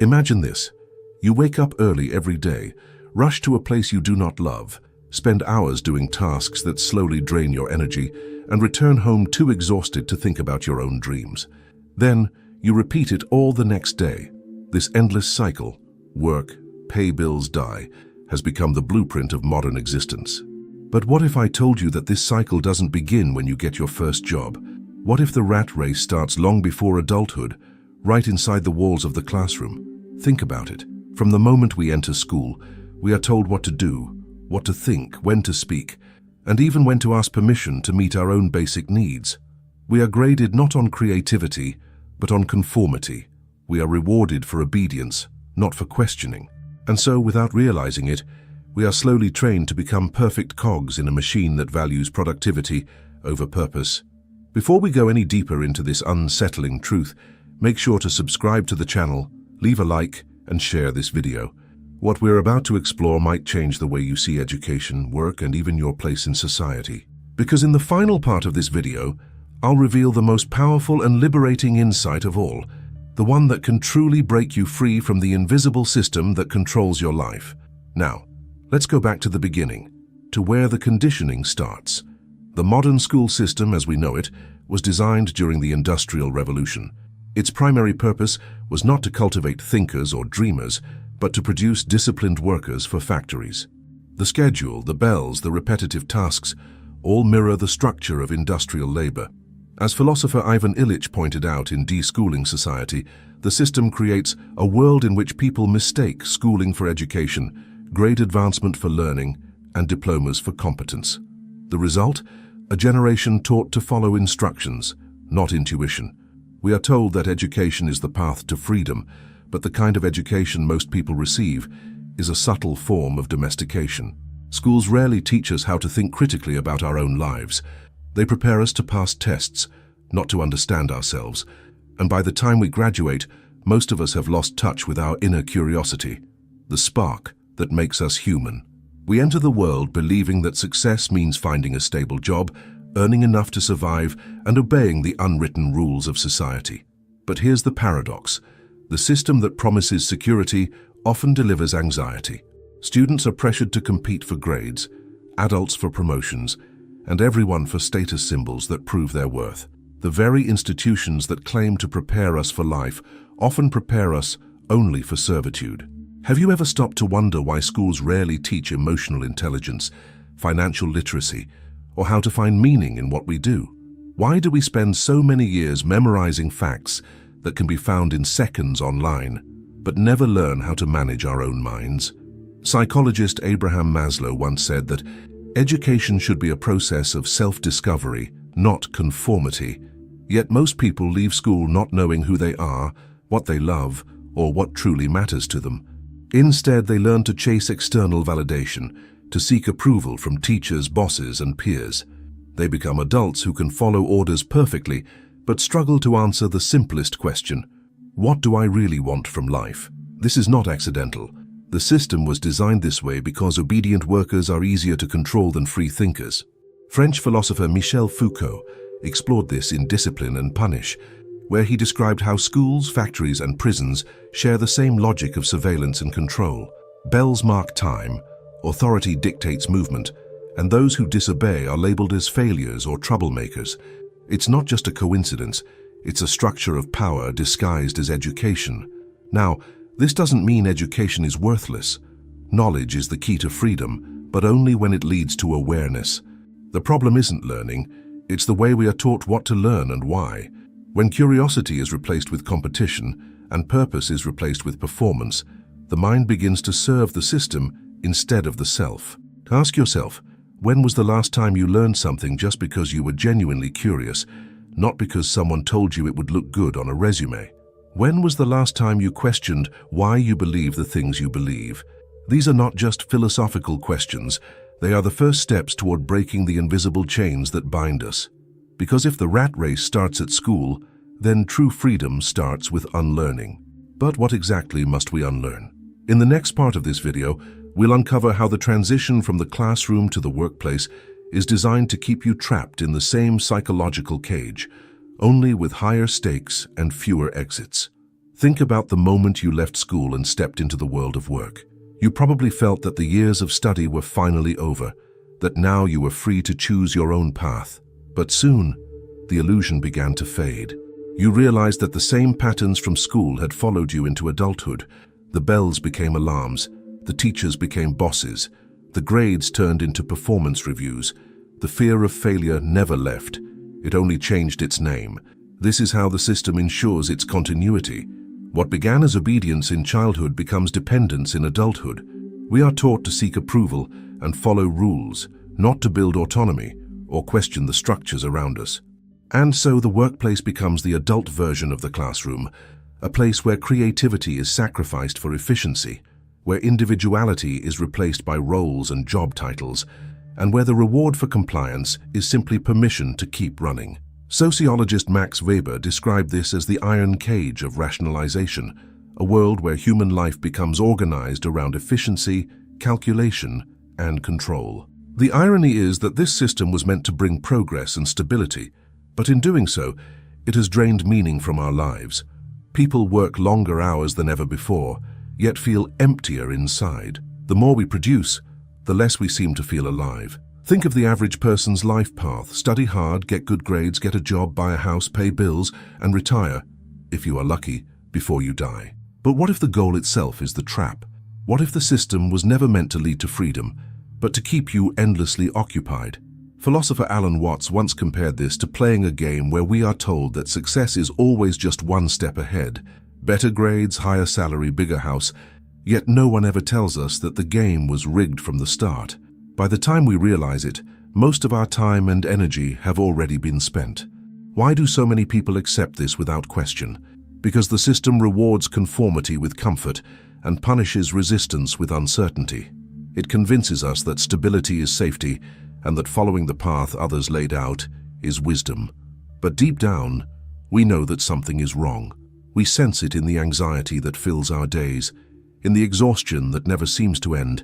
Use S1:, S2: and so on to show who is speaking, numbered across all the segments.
S1: Imagine this. You wake up early every day, rush to a place you do not love, spend hours doing tasks that slowly drain your energy, and return home too exhausted to think about your own dreams. Then, you repeat it all the next day. This endless cycle, work, pay bills, die, has become the blueprint of modern existence. But what if I told you that this cycle doesn't begin when you get your first job? What if the rat race starts long before adulthood, right inside the walls of the classroom? Think about it. From the moment we enter school, we are told what to do, what to think, when to speak, and even when to ask permission to meet our own basic needs. We are graded not on creativity, but on conformity. We are rewarded for obedience, not for questioning. And so, without realizing it, we are slowly trained to become perfect cogs in a machine that values productivity over purpose. Before we go any deeper into this unsettling truth, make sure to subscribe to the channel, leave a like, and share this video. What we're about to explore might change the way you see education, work, and even your place in society. Because in the final part of this video, I'll reveal the most powerful and liberating insight of all, the one that can truly break you free from the invisible system that controls your life. Now, let's go back to the beginning, to where the conditioning starts. The modern school system, as we know it, was designed during the Industrial Revolution. Its primary purpose was not to cultivate thinkers or dreamers, but to produce disciplined workers for factories. The schedule, the bells, the repetitive tasks, all mirror the structure of industrial labor. As philosopher Ivan Illich pointed out in Deschooling Society, the system creates a world in which people mistake schooling for education, grade advancement for learning, and diplomas for competence. The result? A generation taught to follow instructions, not intuition. We are told that education is the path to freedom, but the kind of education most people receive is a subtle form of domestication. Schools rarely teach us how to think critically about our own lives. They prepare us to pass tests, not to understand ourselves. And by the time we graduate, most of us have lost touch with our inner curiosity, the spark that makes us human. We enter the world believing that success means finding a stable job, earning enough to survive, and obeying the unwritten rules of society. But here's the paradox. The system that promises security often delivers anxiety. Students are pressured to compete for grades, adults for promotions, and everyone for status symbols that prove their worth. The very institutions that claim to prepare us for life often prepare us only for servitude. Have you ever stopped to wonder why schools rarely teach emotional intelligence, financial literacy, or how to find meaning in what we do? Why do we spend so many years memorizing facts that can be found in seconds online, but never learn how to manage our own minds? Psychologist Abraham Maslow once said that education should be a process of self-discovery, not conformity. Yet most people leave school not knowing who they are, what they love, or what truly matters to them. Instead, they learn to chase external validation, to seek approval from teachers, bosses, and peers. They become adults who can follow orders perfectly, but struggle to answer the simplest question: what do I really want from life? This is not accidental. The system was designed this way because obedient workers are easier to control than free thinkers. French philosopher Michel Foucault explored this in Discipline and Punish, where he described how schools, factories, and prisons share the same logic of surveillance and control. Bells mark time, authority dictates movement, and those who disobey are labeled as failures or troublemakers. It's not just a coincidence, it's a structure of power disguised as education. Now, this doesn't mean education is worthless. Knowledge is the key to freedom, but only when it leads to awareness. The problem isn't learning, it's the way we are taught what to learn and why. When curiosity is replaced with competition and purpose is replaced with performance, the mind begins to serve the system instead of the self. Ask yourself, when was the last time you learned something just because you were genuinely curious, not because someone told you it would look good on a resume? When was the last time you questioned why you believe the things you believe? These are not just philosophical questions, they are the first steps toward breaking the invisible chains that bind us. Because if the rat race starts at school, then true freedom starts with unlearning. But what exactly must we unlearn? In the next part of this video, we'll uncover how the transition from the classroom to the workplace is designed to keep you trapped in the same psychological cage, only with higher stakes and fewer exits. Think about the moment you left school and stepped into the world of work. You probably felt that the years of study were finally over, that now you were free to choose your own path. But soon, the illusion began to fade. You realized that the same patterns from school had followed you into adulthood. The bells became alarms, the teachers became bosses, the grades turned into performance reviews. The fear of failure never left. It only changed its name. This is how the system ensures its continuity. What began as obedience in childhood becomes dependence in adulthood. We are taught to seek approval and follow rules, not to build autonomy or question the structures around us. And so the workplace becomes the adult version of the classroom, a place where creativity is sacrificed for efficiency, where individuality is replaced by roles and job titles, and where the reward for compliance is simply permission to keep running. Sociologist Max Weber described this as the iron cage of rationalization, a world where human life becomes organized around efficiency, calculation, and control. The irony is that this system was meant to bring progress and stability, but in doing so, it has drained meaning from our lives. People work longer hours than ever before, yet feel emptier inside. The more we produce, the less we seem to feel alive. Think of the average person's life path: study hard, get good grades, get a job, buy a house, pay bills, and retire, if you are lucky, before you die. But what if the goal itself is the trap? What if the system was never meant to lead to freedom, but to keep you endlessly occupied? Philosopher Alan Watts once compared this to playing a game where we are told that success is always just one step ahead. Better grades, higher salary, bigger house, yet no one ever tells us that the game was rigged from the start. By the time we realize it, most of our time and energy have already been spent. Why do so many people accept this without question? Because the system rewards conformity with comfort and punishes resistance with uncertainty. It convinces us that stability is safety and that following the path others laid out is wisdom. But deep down, we know that something is wrong. We sense it in the anxiety that fills our days, in the exhaustion that never seems to end,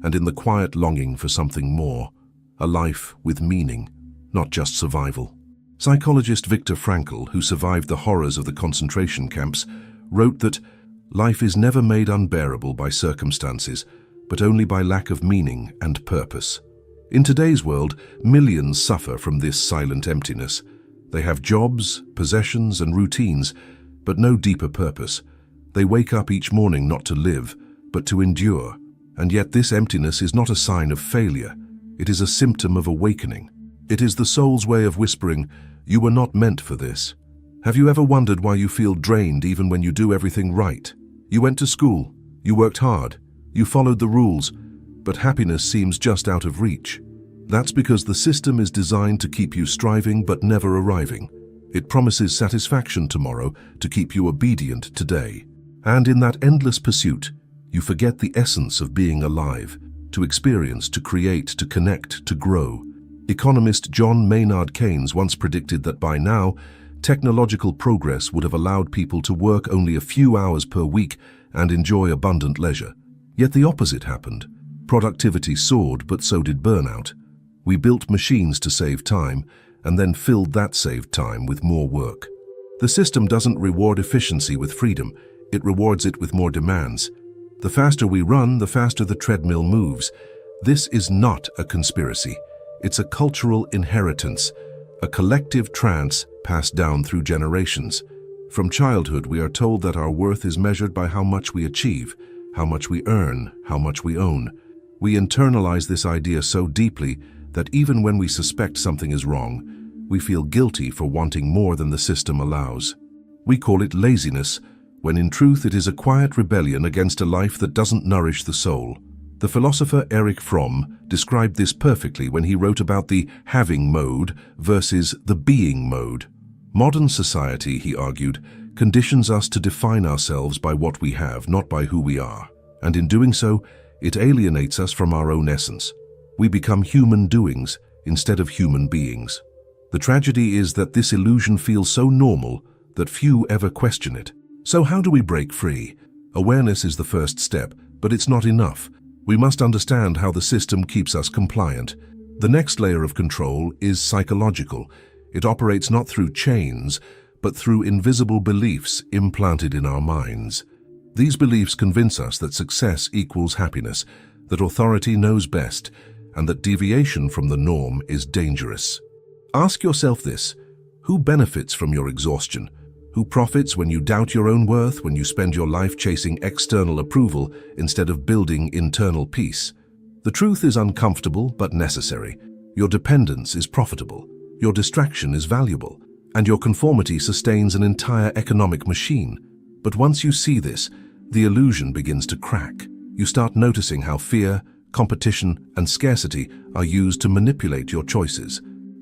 S1: and in the quiet longing for something more, a life with meaning, not just survival. Psychologist Viktor Frankl, who survived the horrors of the concentration camps, wrote that life is never made unbearable by circumstances, but only by lack of meaning and purpose. In today's world, millions suffer from this silent emptiness. They have jobs, possessions, and routines, but no deeper purpose. They wake up each morning not to live, but to endure. And yet this emptiness is not a sign of failure. It is a symptom of awakening. It is the soul's way of whispering, "You were not meant for this." Have you ever wondered why you feel drained even when you do everything right? You went to school, you worked hard, you followed the rules, but happiness seems just out of reach. That's because the system is designed to keep you striving but never arriving. It promises satisfaction tomorrow to keep you obedient today. And in that endless pursuit, you forget the essence of being alive, to experience, to create, to connect, to grow. Economist John Maynard Keynes once predicted that by now, technological progress would have allowed people to work only a few hours per week and enjoy abundant leisure. Yet the opposite happened. Productivity soared, but so did burnout. We built machines to save time, and then filled that saved time with more work. The system doesn't reward efficiency with freedom, it rewards it with more demands. The faster we run, the faster the treadmill moves. This is not a conspiracy. It's a cultural inheritance, a collective trance passed down through generations. From childhood, we are told that our worth is measured by how much we achieve, how much we earn, how much we own. We internalize this idea so deeply that even when we suspect something is wrong, we feel guilty for wanting more than the system allows. We call it laziness, when in truth it is a quiet rebellion against a life that doesn't nourish the soul. The philosopher Erich Fromm described this perfectly when he wrote about the having mode versus the being mode. Modern society, he argued, conditions us to define ourselves by what we have, not by who we are. And in doing so, it alienates us from our own essence. We become human doings instead of human beings. The tragedy is that this illusion feels so normal that few ever question it. So how do we break free? Awareness is the first step, but it's not enough. We must understand how the system keeps us compliant. The next layer of control is psychological. It operates not through chains, but through invisible beliefs implanted in our minds. These beliefs convince us that success equals happiness, that authority knows best, and that deviation from the norm is dangerous. Ask yourself this: who benefits from your exhaustion? Who profits when you doubt your own worth, when you spend your life chasing external approval instead of building internal peace? The truth is uncomfortable but necessary. Your dependence is profitable, your distraction is valuable, and your conformity sustains an entire economic machine. But once you see this, the illusion begins to crack. You start noticing how fear, competition, and scarcity are used to manipulate your choices.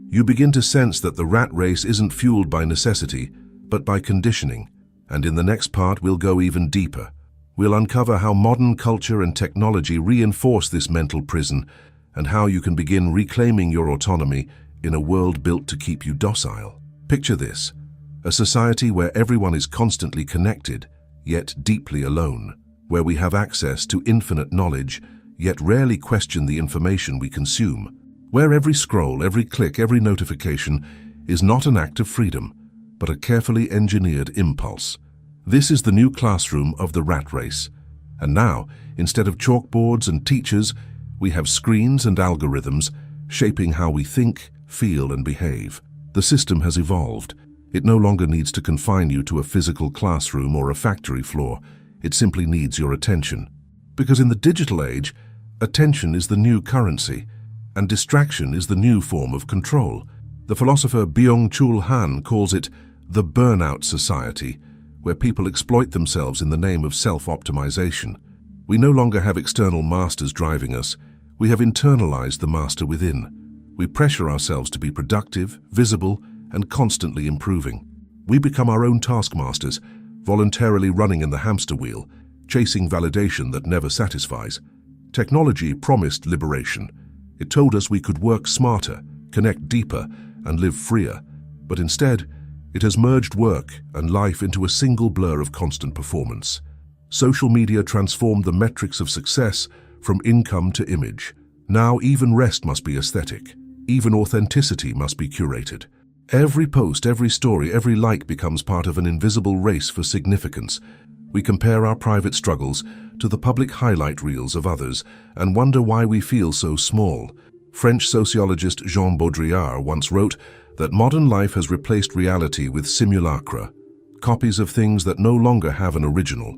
S1: You begin to sense that the rat race isn't fueled by necessity, but by conditioning. And in the next part, we'll go even deeper. We'll uncover how modern culture and technology reinforce this mental prison, and how you can begin reclaiming your autonomy in a world built to keep you docile. Picture this: a society where everyone is constantly connected, yet deeply alone, where we have access to infinite knowledge, yet rarely question the information we consume, where every scroll, every click, every notification is not an act of freedom, but a carefully engineered impulse. This is the new classroom of the rat race. And now, instead of chalkboards and teachers, we have screens and algorithms shaping how we think, feel, and behave. The system has evolved. It no longer needs to confine you to a physical classroom or a factory floor. It simply needs your attention. Because in the digital age, attention is the new currency, and distraction is the new form of control. The philosopher Byung-Chul Han calls it the burnout society, where people exploit themselves in the name of self-optimization. We no longer have external masters driving us. We have internalized the master within. We pressure ourselves to be productive, visible, and constantly improving. We become our own taskmasters, voluntarily running in the hamster wheel, chasing validation that never satisfies. Technology promised liberation. It told us we could work smarter, connect deeper, and live freer. But instead, it has merged work and life into a single blur of constant performance. Social media transformed the metrics of success from income to image. Now even rest must be aesthetic. Even authenticity must be curated. Every post, every story, every like becomes part of an invisible race for significance. We compare our private struggles to the public highlight reels of others and wonder why we feel so small. French sociologist Jean Baudrillard once wrote that modern life has replaced reality with simulacra, copies of things that no longer have an original.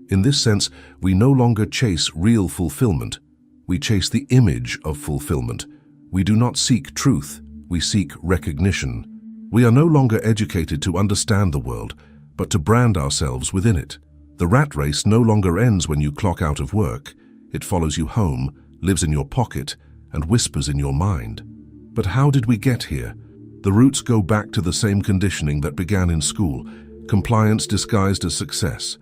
S1: In this sense, we no longer chase real fulfillment. We chase the image of fulfillment. We do not seek truth, we seek recognition. We are no longer educated to understand the world, but to brand ourselves within it. The rat race no longer ends when you clock out of work. It follows you home, lives in your pocket, and whispers in your mind. But how did we get here? The roots go back to the same conditioning that began in school, compliance disguised as success.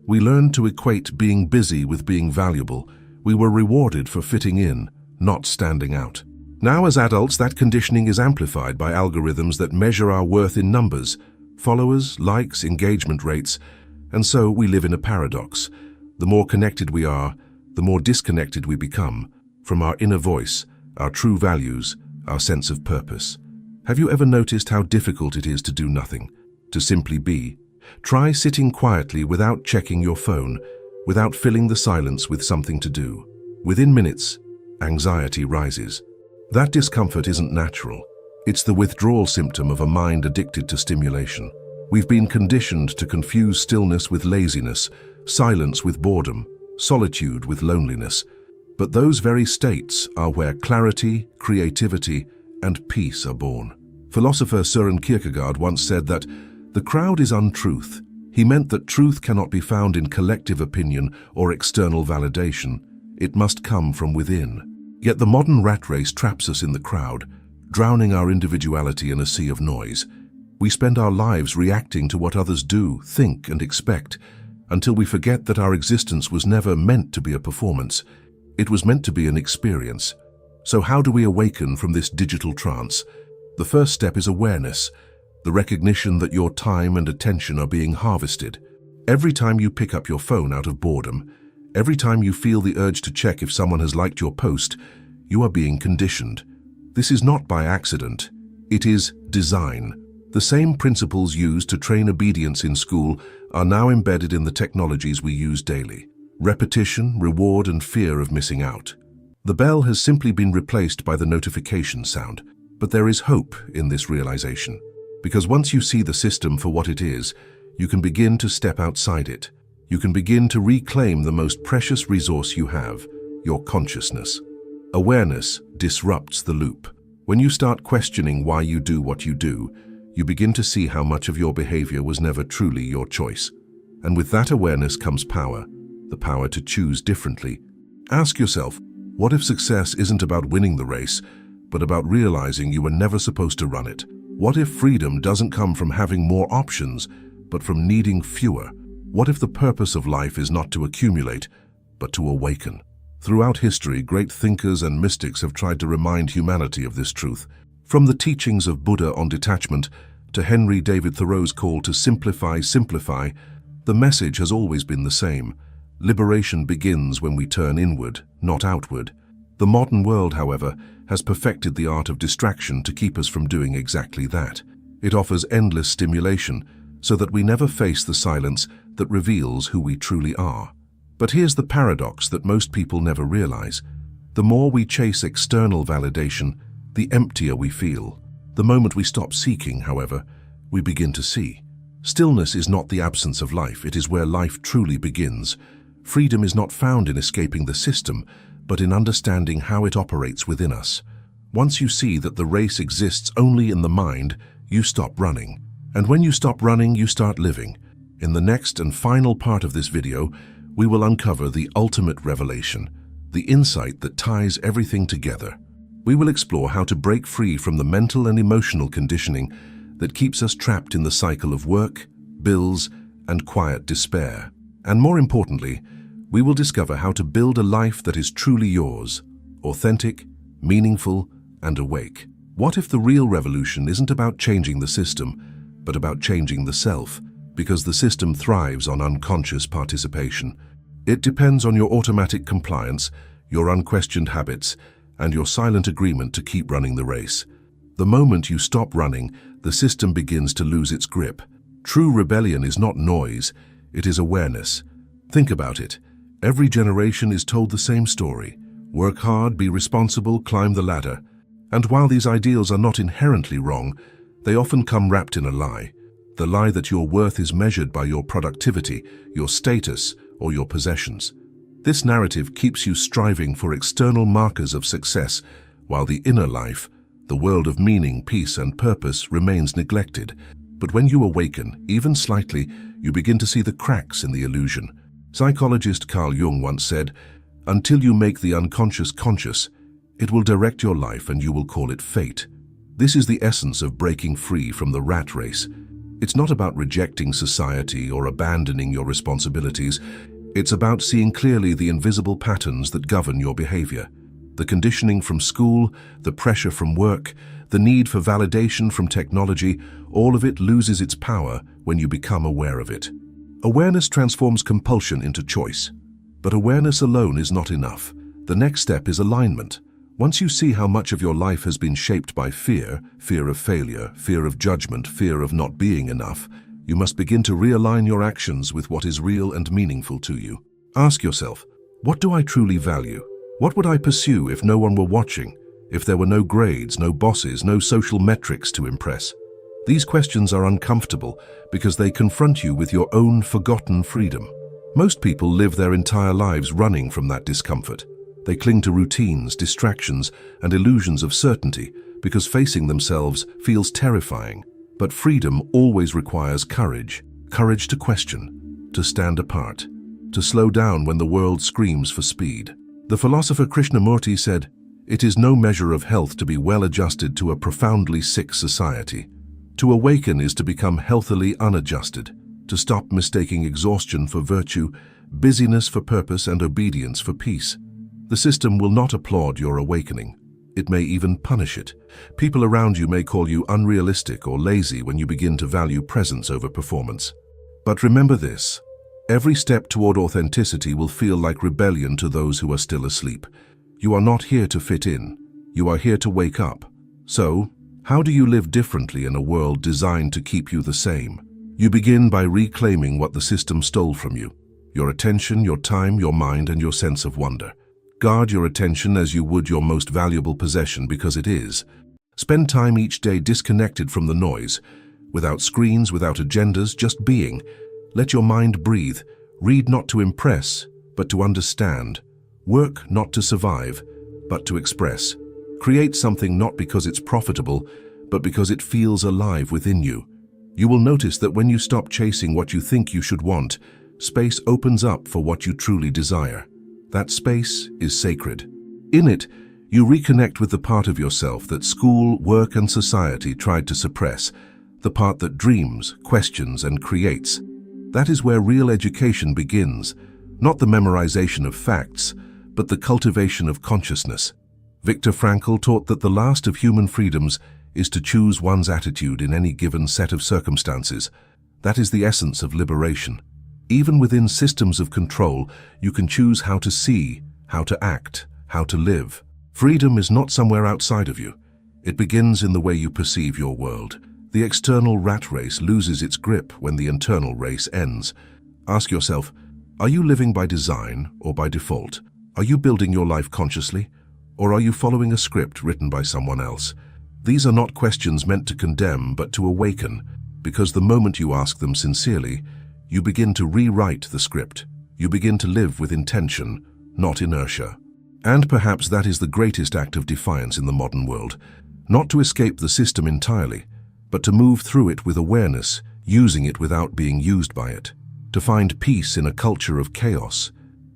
S1: We learned to equate being busy with being valuable. We were rewarded for fitting in, not standing out. Now as adults, that conditioning is amplified by algorithms that measure our worth in numbers, followers, likes, engagement rates, and so we live in a paradox. The more connected we are, the more disconnected we become from our inner voice, our true values, our sense of purpose. Have you ever noticed how difficult it is to do nothing, to simply be? Try sitting quietly without checking your phone, without filling the silence with something to do. Within minutes, anxiety rises. That discomfort isn't natural. It's the withdrawal symptom of a mind addicted to stimulation. We've been conditioned to confuse stillness with laziness, silence with boredom, solitude with loneliness. But those very states are where clarity, creativity, and peace are born. Philosopher Søren Kierkegaard once said that the crowd is untruth. He meant that truth cannot be found in collective opinion or external validation. It must come from within. Yet the modern rat race traps us in the crowd, drowning our individuality in a sea of noise. We spend our lives reacting to what others do, think, and expect, until we forget that our existence was never meant to be a performance. It was meant to be an experience. So how do we awaken from this digital trance? The first step is awareness, the recognition that your time and attention are being harvested. Every time you pick up your phone out of boredom, every time you feel the urge to check if someone has liked your post, you are being conditioned. This is not by accident. It is design. The same principles used to train obedience in school are now embedded in the technologies we use daily. Repetition, reward, and fear of missing out. The bell has simply been replaced by the notification sound, but there is hope in this realization. Because once you see the system for what it is, you can begin to step outside it. You can begin to reclaim the most precious resource you have, your consciousness. Awareness disrupts the loop. When you start questioning why you do what you do, you begin to see how much of your behavior was never truly your choice. And with that awareness comes power, the power to choose differently. Ask yourself, what if success isn't about winning the race, but about realizing you were never supposed to run it? What if freedom doesn't come from having more options, but from needing fewer? What if the purpose of life is not to accumulate, but to awaken? Throughout history, great thinkers and mystics have tried to remind humanity of this truth. From the teachings of Buddha on detachment to Henry David Thoreau's call to simplify, the message has always been the same. Liberation begins when we turn inward, not outward. The modern world, however, has perfected the art of distraction to keep us from doing exactly that. It offers endless stimulation so that we never face the silence that reveals who we truly are. But here's the paradox that most people never realize. The more we chase external validation, the emptier we feel. The moment we stop seeking, however, we begin to see. Stillness is not the absence of life, it is where life truly begins. Freedom is not found in escaping the system, but in understanding how it operates within us. Once you see that the race exists only in the mind, you stop running. And when you stop running, you start living. In the next and final part of this video, we will uncover the ultimate revelation, the insight that ties everything together. We will explore how to break free from the mental and emotional conditioning that keeps us trapped in the cycle of work, bills, and quiet despair. And more importantly, we will discover how to build a life that is truly yours, authentic, meaningful, and awake. What if the real revolution isn't about changing the system, but about changing the self? Because the system thrives on unconscious participation. It depends on your automatic compliance, your unquestioned habits, and your silent agreement to keep running the race. The moment you stop running, the system begins to lose its grip. True rebellion is not noise, it is awareness. Think about it. Every generation is told the same story. Work hard, be responsible, climb the ladder. And while these ideals are not inherently wrong, they often come wrapped in a lie. The lie that your worth is measured by your productivity, your status, or your possessions. This narrative keeps you striving for external markers of success, while the inner life, the world of meaning, peace, and purpose, remains neglected. But when you awaken, even slightly, you begin to see the cracks in the illusion. Psychologist Carl Jung once said, "Until you make the unconscious conscious, it will direct your life and you will call it fate." This is the essence of breaking free from the rat race. It's not about rejecting society or abandoning your responsibilities. It's about seeing clearly the invisible patterns that govern your behavior. The conditioning from school, the pressure from work, the need for validation from technology, all of it loses its power when you become aware of it. Awareness transforms compulsion into choice. But awareness alone is not enough. The next step is alignment. Once you see how much of your life has been shaped by fear, fear of failure, fear of judgment, fear of not being enough, you must begin to realign your actions with what is real and meaningful to you. Ask yourself, what do I truly value? What would I pursue if no one were watching, if there were no grades, no bosses, no social metrics to impress? These questions are uncomfortable because they confront you with your own forgotten freedom. Most people live their entire lives running from that discomfort. They cling to routines, distractions, and illusions of certainty because facing themselves feels terrifying. But freedom always requires courage. Courage to question, to stand apart, to slow down when the world screams for speed. The philosopher Krishnamurti said, "It is no measure of health to be well adjusted to a profoundly sick society. To awaken is to become healthily unadjusted, to stop mistaking exhaustion for virtue, busyness for purpose, and obedience for peace." The system will not applaud your awakening. It may even punish it. People around you may call you unrealistic or lazy when you begin to value presence over performance. But remember this, every step toward authenticity will feel like rebellion to those who are still asleep. You are not here to fit in. You are here to wake up. So, How do you live differently in a world designed to keep you the same? You begin by reclaiming what the system stole from you: your attention, your time, your mind, and your sense of wonder. Guard your attention as you would your most valuable possession, because it is. Spend time each day disconnected from the noise, without screens, without agendas, just being. Let your mind breathe. Read not to impress, but to understand. Work not to survive, but to express. Create something not because it's profitable, but because it feels alive within you. You will notice that when you stop chasing what you think you should want, space opens up for what you truly desire. That space is sacred. In it, you reconnect with the part of yourself that school, work, and society tried to suppress, the part that dreams, questions, and creates. That is where real education begins, not the memorization of facts, but the cultivation of consciousness. Viktor Frankl taught that the last of human freedoms is to choose one's attitude in any given set of circumstances. That is the essence of liberation. Even within systems of control, you can choose how to see, how to act, how to live. Freedom is not somewhere outside of you. It begins in the way you perceive your world. The external rat race loses its grip when the internal race ends. Ask yourself, are you living by design or by default? Are you building your life consciously, or are you following a script written by someone else? These are not questions meant to condemn, but to awaken, because the moment you ask them sincerely, you begin to rewrite the script. You begin to live with intention, not inertia. And perhaps that is the greatest act of defiance in the modern world. Not to escape the system entirely, but to move through it with awareness, using it without being used by it. To find peace in a culture of chaos.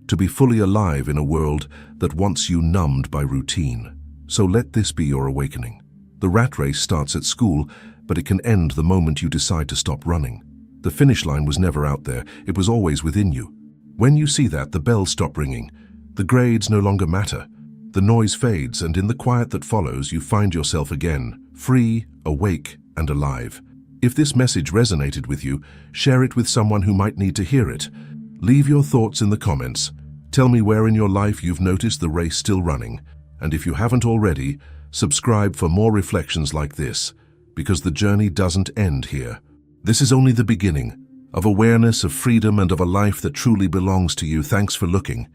S1: To be fully alive in a world that wants you numbed by routine. So let this be your awakening. The rat race starts at school, but it can end the moment you decide to stop running. The finish line was never out there, it was always within you. When you see that, the bells stop ringing. The grades no longer matter. The noise fades, and in the quiet that follows, you find yourself again, free, awake, and alive. If this message resonated with you, share it with someone who might need to hear it. Leave your thoughts in the comments. Tell me where in your life you've noticed the race still running. And if you haven't already, subscribe for more reflections like this, because the journey doesn't end here. This is only the beginning of awareness, of freedom, and of a life that truly belongs to you. Thanks for looking.